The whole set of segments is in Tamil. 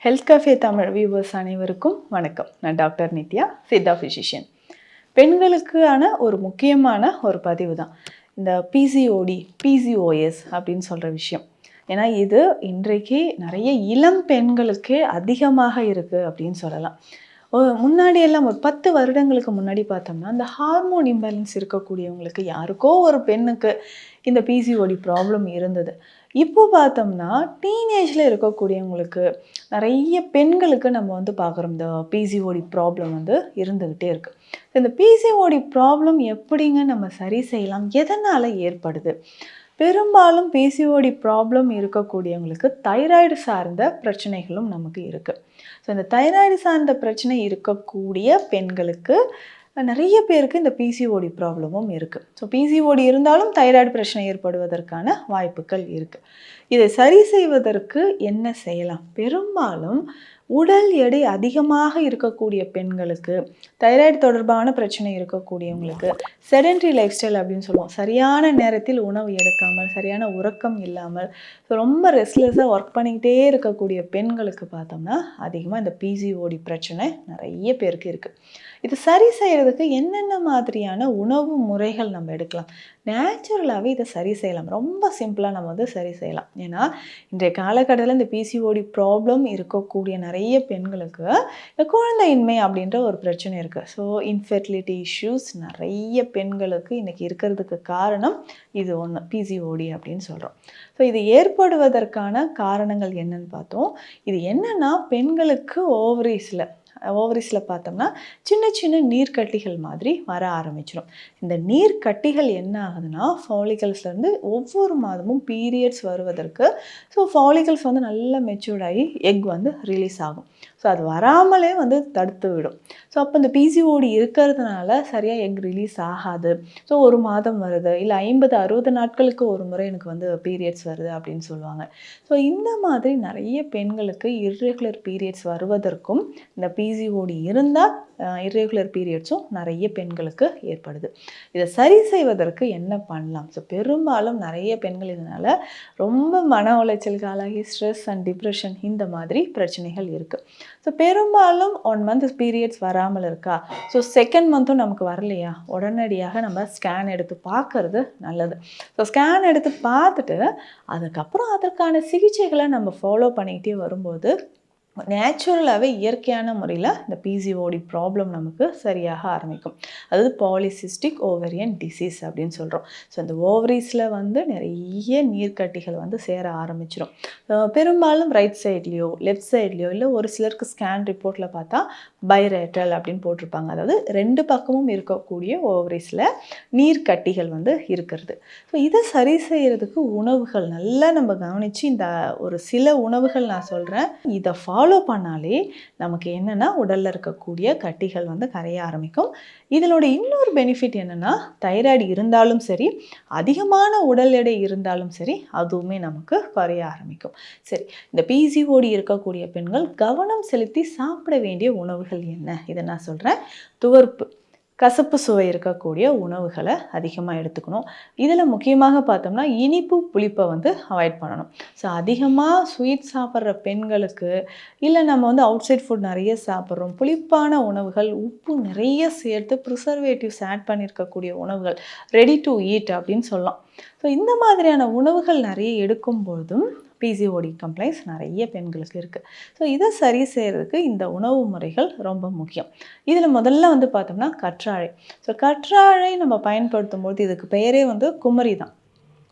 ஹெல்த் கஃபே தமிழ் வியூவர்ஸ் அனைவருக்கும் வணக்கம். நான் டாக்டர் நித்யா, சித்தா ஃபிசிஷியன். பெண்களுக்கான ஒரு முக்கியமான ஒரு பதிவு தான் இந்த பிசிஓடி, பிசிஓஎஸ் அப்படின்னு சொல்கிற விஷயம். ஏன்னா இது இன்றைக்கு நிறைய இளம் பெண்களுக்கே அதிகமாக இருக்குது அப்படின்னு சொல்லலாம். முன்னாடியெல்லாம் ஒரு 10 வருடங்களுக்கு முன்னாடி பார்த்தோம்னா அந்த ஹார்மோன் இம்பேலன்ஸ் இருக்கக்கூடியவங்களுக்கு யாருக்கோ ஒரு பெண்ணுக்கு இந்த பிசிஓடி ப்ராப்ளம் இருந்தது. இப்போ பார்த்தோம்னா டீனேஜில் இருக்கக்கூடியவங்களுக்கு நிறைய பெண்களுக்கு நம்ம பார்க்குறோம் இந்த பிசிஓடி ப்ராப்ளம் இருந்துக்கிட்டே இருக்குது. இந்த பிசிஓடி ப்ராப்ளம் எப்படிங்க நம்ம சரி செய்யலாம், எதனால் ஏற்படுது? பெரும்பாலும் பிசிஓடி ப்ராப்ளம் இருக்கக்கூடியவங்களுக்கு தைராய்டு சார்ந்த பிரச்சனைகளும் நமக்கு இருக்குது. ஸோ இந்த தைராய்டு சார்ந்த பிரச்சனை இருக்கக்கூடிய பெண்களுக்கு நிறைய பேருக்கு இந்த பிசிஓடி ப்ராப்ளமும் இருக்குது. ஸோ பிசிஓடி இருந்தாலும் தைராய்டு பிரச்சனை ஏற்படுவதற்கான வாய்ப்புகள் இருக்குது. இதை சரி செய்வதற்கு என்ன செய்யலாம்? பெரும்பாலும் உடல் எடை அதிகமாக இருக்கக்கூடிய பெண்களுக்கு, தைராய்டு தொடர்பான பிரச்சனை இருக்கக்கூடியவங்களுக்கு, செடென்ட்ரி லைஃப் ஸ்டைல் அப்படின்னு சொல்லுவோம், சரியான நேரத்தில் உணவு எடுக்காமல், சரியான உறக்கம் இல்லாமல், ரொம்ப ரெஸ்ட்லெஸ்ஸாக ஒர்க் பண்ணிக்கிட்டே இருக்கக்கூடிய பெண்களுக்கு பார்த்தோம்னா அதிகமாக இந்த பிசிஓடி பிரச்சனை நிறைய பேருக்கு இருக்குது. இது சரி செய்கிறதுக்கு என்னென்ன மாதிரியான உணவு முறைகள் நம்ம எடுக்கலாம்? நேச்சுரலாகவே இதை சரி செய்யலாம். ரொம்ப சிம்பிளாக நம்ம சரி செய்யலாம். ஏன்னா இன்றைய காலகட்டத்தில் இந்த பிசிஓடி ப்ராப்ளம் இருக்கக்கூடிய நிறைய பெண்களுக்கு இந்த குழந்தையின்மை அப்படின்ற ஒரு பிரச்சனை இருக்குது. ஸோ இன்ஃபெர்டிலிட்டி இஷ்யூஸ் நிறைய பெண்களுக்கு இன்றைக்கி இருக்கிறதுக்கு காரணம் இது ஒன்று, பிசிஓடி அப்படின்னு சொல்கிறோம். ஸோ இது ஏற்படுவதற்கான காரணங்கள் என்னன்னு பார்த்தோம். இது என்னென்னா பெண்களுக்கு ஓவரிஸில் பார்த்தோம்னா சின்ன சின்ன நீர்க்கட்டிகள் மாதிரி வர ஆரம்பிச்சிடும். இந்த நீர்க்கட்டிகள் என்ன ஆகுதுன்னா ஃபாலிகல்ஸ்லேருந்து ஒவ்வொரு மாதமும் பீரியட்ஸ் வருவதற்கு ஃபாலிகல்ஸ் நல்லா மெச்சூர்டாகி எக் ரிலீஸ் ஆகும். ஸோ அது வராமலே தடுத்து விடும். ஸோ அப்போ இந்த பிசிஓடி இருக்கிறதுனால சரியாக எக் ரிலீஸ் ஆகாது. ஸோ ஒரு மாதம் வருது, இல்லை 50-60 நாட்களுக்கு ஒரு முறை எனக்கு பீரியட்ஸ் வருது அப்படின்னு சொல்லுவாங்க. ஸோ இந்த மாதிரி நிறைய பெண்களுக்கு இர்ரெகுலர் பீரியட்ஸ் வருவதற்கும் இந்த பிசிஓடி இருந்தால் இர்ரெகுலர் பீரியட்ஸும் நிறைய பெண்களுக்கு ஏற்படுது. இதை சரி செய்வதற்கு என்ன பண்ணலாம்? ஸோ பெரும்பாலும் நிறைய பெண்கள் இதனால் ரொம்ப மன உளைச்சலுக்கு ஆளாகி ஸ்ட்ரெஸ் அண்ட் டிப்ரெஷன் இந்த மாதிரி பிரச்சனைகள் இருக்குது. ஸோ பெரும்பாலும் 1 மந்த் பீரியட்ஸ் வராமல் இருக்கா, ஸோ செகண்ட் மந்த்தும் நமக்கு வரலையா, உடனடியாக நம்ம ஸ்கேன் எடுத்து பார்க்கறது நல்லது. ஸோ ஸ்கேன் எடுத்து பார்த்துட்டு அதுக்கப்புறம் அதற்கான சிகிச்சைகளை நம்ம ஃபாலோ பண்ணிக்கிட்டே வரும்போது நேச்சுரலாகவே இயற்கையான முறையில் இந்த பிசிஓடி ப்ராப்ளம் நமக்கு சரியாக ஆரம்பிக்கும். அதாவது பாலிசிஸ்டிக் ஓவரியன் டிசீஸ் அப்படின்னு சொல்கிறோம். ஸோ இந்த ஓவரிஸில் நிறைய நீர்க்கட்டிகள் சேர ஆரம்பிச்சிடும். பெரும்பாலும் ரைட் சைட்லேயோ லெஃப்ட் சைட்லேயோ, இல்லை ஒரு சிலருக்கு ஸ்கேன் ரிப்போர்ட்டில் பார்த்தா பைரேட்டல் அப்படின்னு போட்டிருப்பாங்க. அதாவது 2 பக்கமும் இருக்கக்கூடிய ஓவரிஸில் நீர்க்கட்டிகள் இருக்கிறது. ஸோ இதை சரி செய்கிறதுக்கு உணவுகள் நல்லா நம்ம கவனித்து இந்த ஒரு சில உணவுகள் நான் சொல்கிறேன், இதை ஃபாலோ பண்ணாலே நமக்கு என்னென்னா உடலில் இருக்கக்கூடிய கட்டிகள் கரைய ஆரம்பிக்கும். இதனோட இன்னொரு பெனிஃபிட் என்னென்னா தைராய்டு இருந்தாலும் சரி, அதிகமான உடல் எடை இருந்தாலும் சரி, அதுவுமே நமக்கு குறைய ஆரம்பிக்கும். சரி, இந்த பிசிஓடி இருக்கக்கூடிய பெண்கள் கவனம் செலுத்தி சாப்பிட வேண்டிய உணவுகள் என்ன, இதை நான் சொல்கிறேன். துவர்ப்பு, கசப்பு சுவை இருக்கக்கூடிய உணவுகளை அதிகமாக எடுத்துக்கணும். இதில் முக்கியமாக பார்த்தோம்னா இனிப்பு புளிப்பை அவாய்ட் பண்ணணும். ஸோ அதிகமாக ஸ்வீட் சாப்பிட்ற பெண்களுக்கு, இல்லை நம்ம அவுட் சைட் ஃபுட் நிறைய சாப்பிட்றோம், புளிப்பான உணவுகள், உப்பு நிறைய சேர்த்து ப்ரிசர்வேட்டிவ்ஸ் ஆட் பண்ணியிருக்கக்கூடிய உணவுகள், ரெடி டு ஈட் அப்படின்னு சொல்லலாம். ஸோ இந்த மாதிரியான உணவுகள் நிறைய எடுக்கும்பொழுதும் பிசிஓடி கம்ப்ளைண்ட்ஸ் நிறைய பெண்களுக்கு இருக்குது. ஸோ இதை சரி செய்கிறதுக்கு இந்த உணவு முறைகள் ரொம்ப முக்கியம். இதில் முதல்ல பார்த்தோம்னா கற்றாழை. ஸோ கற்றாழை நம்ம பயன்படுத்தும் போது, இதுக்கு பெயரே குமரி தான்.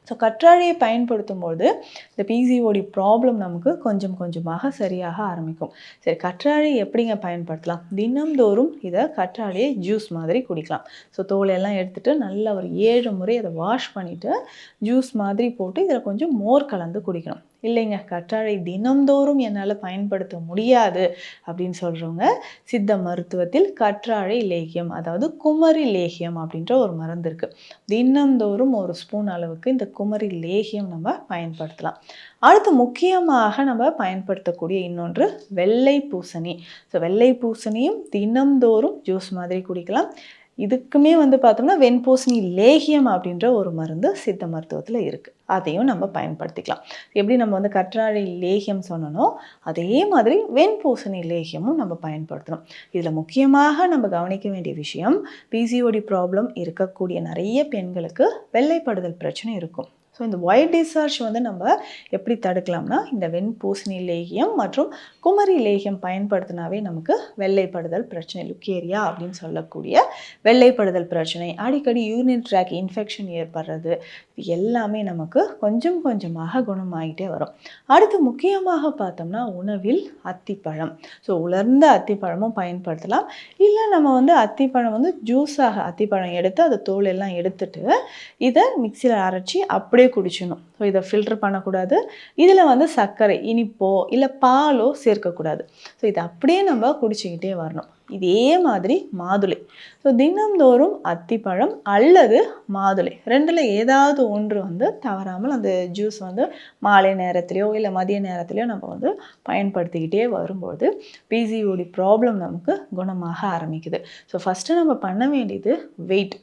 ஸோ கற்றாழையை பயன்படுத்தும்போது இந்த பிசிஓடி ப்ராப்ளம் நமக்கு கொஞ்சம் கொஞ்சமாக சரியாக ஆரம்பிக்கும். சரி, கற்றாழை எப்படிங்க பயன்படுத்தலாம்? தினம்தோறும் இதை கற்றாழையை ஜூஸ் மாதிரி குடிக்கலாம். ஸோ தோலையெல்லாம் எடுத்துகிட்டு நல்லா ஒரு 7 முறை அதை வாஷ் பண்ணிவிட்டு ஜூஸ் மாதிரி போட்டு இதில் கொஞ்சம் மோர் கலந்து குடிக்கணும். இல்லைங்க, கற்றாழை தினம்தோறும் என்னால் பயன்படுத்த முடியாது அப்படின்னு சொல்கிறவங்க சித்த மருத்துவத்தில் கற்றாழை லேகியம், அதாவது குமரி லேகியம் அப்படின்ற ஒரு மருந்து இருக்குது. தினம்தோறும் 1 ஸ்பூன் அளவுக்கு இந்த குமரி லேகியம் நம்ம பயன்படுத்தலாம். அடுத்து முக்கியமாக நம்ம பயன்படுத்தக்கூடிய இன்னொன்று வெள்ளை பூசணி. ஸோ வெள்ளை பூசணியும் தினம்தோறும் ஜூஸ் மாதிரி குடிக்கலாம். இதுக்குமே வந்து பார்த்தோம்னா வெண்பூசணி லேகியம் அப்படின்ற ஒரு மருந்து சித்த மருத்துவத்தில் இருக்குது. அதையும் நம்ம பயன்படுத்திக்கலாம். எப்படி நம்ம வந்து கற்றாழை லேகியம் சொன்னனோ அதே மாதிரி வெண்பூசணி லேகியமும் நம்ம பயன்படுத்தணும். இதில் முக்கியமாக நம்ம கவனிக்க வேண்டிய விஷயம், பிசிஓடி ப்ராப்ளம் இருக்கக்கூடிய நிறைய பெண்களுக்கு வெள்ளைப்படுதல் பிரச்சனை இருக்கும். ஸோ இந்த ஒயிட் டிஸ்சார்ஜ் வந்து நம்ம எப்படி தடுக்கலாம்னா, இந்த வெண்பூசணி லேகியம் மற்றும் குமரி லேகியம் பயன்படுத்தினாவே நமக்கு வெள்ளைப்படுதல் பிரச்சனை, லுக்கேரியா அப்படின்னு சொல்லக்கூடிய வெள்ளைப்படுதல் பிரச்சனை, அடிக்கடி யூரினரி ட்ராக் இன்ஃபெக்ஷன் ஏற்படுறது, இது எல்லாமே நமக்கு கொஞ்சம் கொஞ்சமாக குணமாகிட்டே வரும். அடுத்து முக்கியமாக பார்த்தோம்னா உணவில் அத்திப்பழம். ஸோ உலர்ந்த அத்திப்பழமும் பயன்படுத்தலாம். இல்லை நம்ம வந்து அத்திப்பழம் வந்து ஜூஸாக அத்திப்பழம் எடுத்து அதை தோல் எல்லாம் எடுத்துட்டு இதை மிக்சியில் அரைச்சி அப்படியே குடிச்சிடணும். ஸோ இதை ஃபில்டர் பண்ணக்கூடாது. இதில் வந்து சர்க்கரை, இனிப்போ இல்லை பாலோ சேர்க்கக்கூடாது. ஸோ இதை அப்படியே நம்ம குடிச்சிக்கிட்டே வரணும். இதே மாதிரி மாதுளை. ஸோ தினம்தோறும் அத்திப்பழம் அல்லது மாதுளை ரெண்டில் ஏதாவது ஒன்று வந்து தவறாமல் அந்த ஜூஸ் வந்து மாலை நேரத்துலையோ இல்லை மதிய நேரத்துலையோ நம்ம வந்து பயன்படுத்திக்கிட்டே வரும்போது பிசிஓடி ப்ராப்ளம் நமக்கு குணமாக ஆரம்பிக்குது. ஸோ ஃபஸ்ட்டு நம்ம பண்ண வேண்டியது வெயிட்,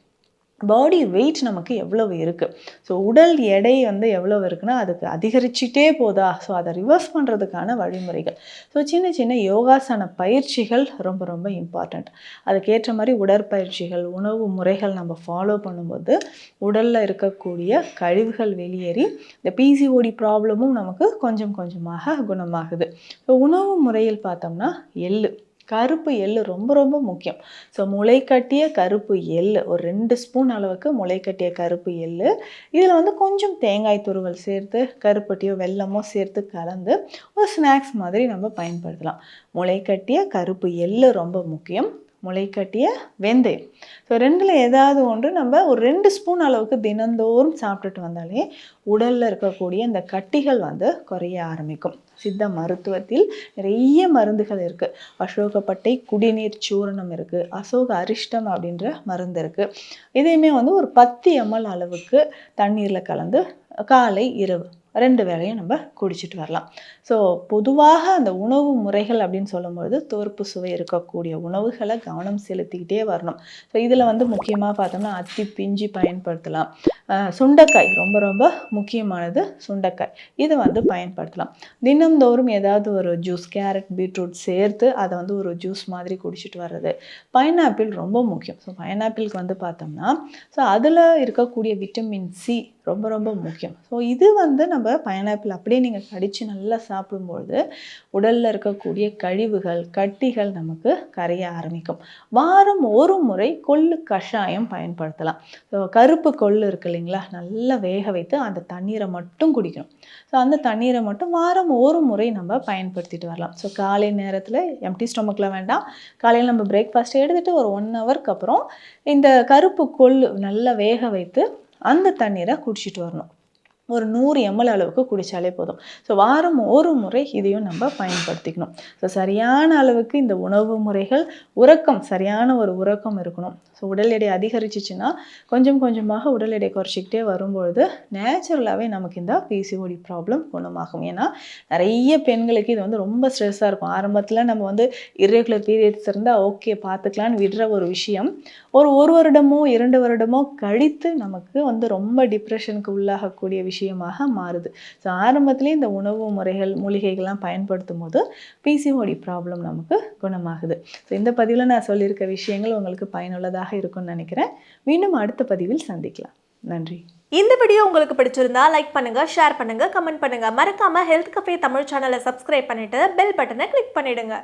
பாடி வெயிட் நமக்கு எவ்வளவு இருக்குது, ஸோ உடல் எடை வந்து எவ்வளவு இருக்குன்னா அதுக்கு அதிகரிச்சுட்டே போதா, ஸோ அதை ரிவர்ஸ் பண்ணுறதுக்கான வழிமுறைகள். ஸோ சின்ன சின்ன யோகாசன பயிற்சிகள் ரொம்ப ரொம்ப இம்பார்ட்டண்ட். அதுக்கேற்ற மாதிரி உடற்பயிற்சிகள், உணவு முறைகள் நம்ம ஃபாலோ பண்ணும்போது உடலில் இருக்கக்கூடிய கழிவுகள் வெளியேறி இந்த பிசிஓடி ப்ராப்ளமும் நமக்கு கொஞ்சம் கொஞ்சமாக குணமாகுது. ஸோ உணவு முறையில் பார்த்தோம்னா எள்ளு, கருப்பு எள்ளு ரொம்ப ரொம்ப முக்கியம். ஸோ முளைக்கட்டிய கருப்பு எள்ளு ஒரு 2 ஸ்பூன் அளவுக்கு முளைக்கட்டிய கருப்பு எள்ளு, இதில் வந்து கொஞ்சம் தேங்காய் துருவல் சேர்த்து கருப்பட்டியோ வெல்லமோ சேர்த்து கலந்து ஒரு ஸ்நாக்ஸ் மாதிரி நம்ம பயன்படுத்தலாம். முளைக்கட்டிய கருப்பு எள்ளு ரொம்ப முக்கியம். முளைக்கட்டிய வெந்தயம். ஸோ ரெண்டில் ஏதாவது ஒன்று நம்ம ஒரு 2 ஸ்பூன் அளவுக்கு தினந்தோறும் சாப்பிட்டுட்டு வந்தாலே உடலில் இருக்கக்கூடிய இந்த கட்டிகள் வந்து குறைய ஆரம்பிக்கும். சித்த மருத்துவத்தில் நிறைய மருந்துகள் இருக்குது. அசோகப்பட்டை குடிநீர் சூரணம் இருக்குது, அசோக அரிஷ்டம் அப்படின்ற மருந்து இருக்குது. இதையுமே வந்து ஒரு 10 ml அளவுக்கு தண்ணீரில் கலந்து காலை இரவு 2 வேளையும் நம்ம குடிச்சிட்டு வரலாம். ஸோ பொதுவாக அந்த உணவு முறைகள் அப்படின்னு சொல்லும்பொழுது தோற்பு சுவை இருக்கக்கூடிய உணவுகளை கவனம் செலுத்திக்கிட்டே வரணும். ஸோ இதில் வந்து முக்கியமாக பார்த்தோம்னா அத்தி பிஞ்சு பயன்படுத்தலாம். சுண்டைக்காய் ரொம்ப ரொம்ப முக்கியமானது, சுண்டைக்காய் இது வந்து பயன்படுத்தலாம். தினம்தோறும் ஏதாவது ஒரு ஜூஸ், கேரட் பீட்ரூட் சேர்த்து அதை வந்து ஒரு ஜூஸ் மாதிரி குடிச்சிட்டு வர்றது. பைனாப்பிள் ரொம்ப முக்கியம். ஸோ பைனாப்பிளுக்கு வந்து பார்த்தோம்னா ஸோ அதில் இருக்கக்கூடிய விட்டமின் சி ரொம்ப ரொம்ப முக்கியம். ஸோ இது வந்து நம்ம பைனாப்பிள் அப்படியே நீங்கள் கடித்து நல்லா சாப்பிடும்பொழுது உடலில் இருக்கக்கூடிய கழிவுகள் கட்டிகள் நமக்கு கரைய ஆரம்பிக்கும். வாரம் ஒரு முறை கொள்ளு கஷாயம் பயன்படுத்தலாம். ஸோ கருப்பு கொள்ளு இருக்கு இல்லைங்களா, நல்லா வேக வைத்து அந்த தண்ணீரை மட்டும் குடிக்கணும். ஸோ அந்த தண்ணீரை மட்டும் வாரம் ஒரு முறை நம்ம பயன்படுத்திட்டு வரலாம். ஸோ காலை நேரத்தில் எம்டி ஸ்டொமக்கில் வேண்டாம், காலையில் நம்ம பிரேக்ஃபாஸ்ட் எடுத்துகிட்டு ஒரு 1 ஹவருக்கு அப்புறம் இந்த கருப்பு கொள்ளு நல்லா வேக வைத்து அந்த தண்ணீரை குடிச்சிட்டு வரணும். ஒரு 100 ml அளவுக்கு குடித்தாலே போதும். ஸோ வாரம் ஒரு முறை இதையும் நம்ம பயன்படுத்திக்கணும். ஸோ சரியான அளவுக்கு இந்த உணவு முறைகள், உறக்கம், சரியான ஒரு உறக்கம் இருக்கணும். ஸோ உடல் எடை அதிகரிச்சிச்சுன்னா கொஞ்சம் கொஞ்சமாக உடல் எடை குறைச்சிக்கிட்டே வரும்பொழுது நேச்சுரலாகவே நமக்கு இந்த பிசிஓடி ப்ராப்ளம் குணமாகும். ஏன்னா நிறைய பெண்களுக்கு இது வந்து ரொம்ப ஸ்ட்ரெஸ்ஸாக இருக்கும். ஆரம்பத்தில் நம்ம வந்து இர்ரெகுலர் பீரியட்ஸ் இருந்தால் ஓகே பார்த்துக்கலான்னு விடுற ஒரு விஷயம் ஒரு வருடமோ 2 வருடமோ கழித்து நமக்கு வந்து ரொம்ப டிப்ரெஷனுக்கு உள்ளாகக்கூடிய விஷயமாக மாறுது. ஸோ ஆரம்பத்திலே இந்த உணவு முறைகள், மூலிகைகள்லாம் பயன்படுத்தும் போது பிசிஓடி ப்ராப்ளம் நமக்கு குணமாகுது. ஸோ இந்த பதிவில் நான் சொல்லியிருக்க விஷயங்கள் உங்களுக்கு பயனுள்ளதாக இருக்கும்னு நினைக்கிறேன். மீண்டும் அடுத்த பதிவில் சந்திக்கலாம். நன்றி. இந்த வீடியோ உங்களுக்கு பிடிச்சிருந்தா லைக் பண்ணுங்க, ஷேர் பண்ணுங்க, கமெண்ட் பண்ணுங்க. மறக்காம ஹெல்த் கஃபே தமிழ் சேனலை சப்ஸ்கிரைப் பண்ணிட்டு பெல் பட்டனை கிளிக் பண்ணிடுங்க.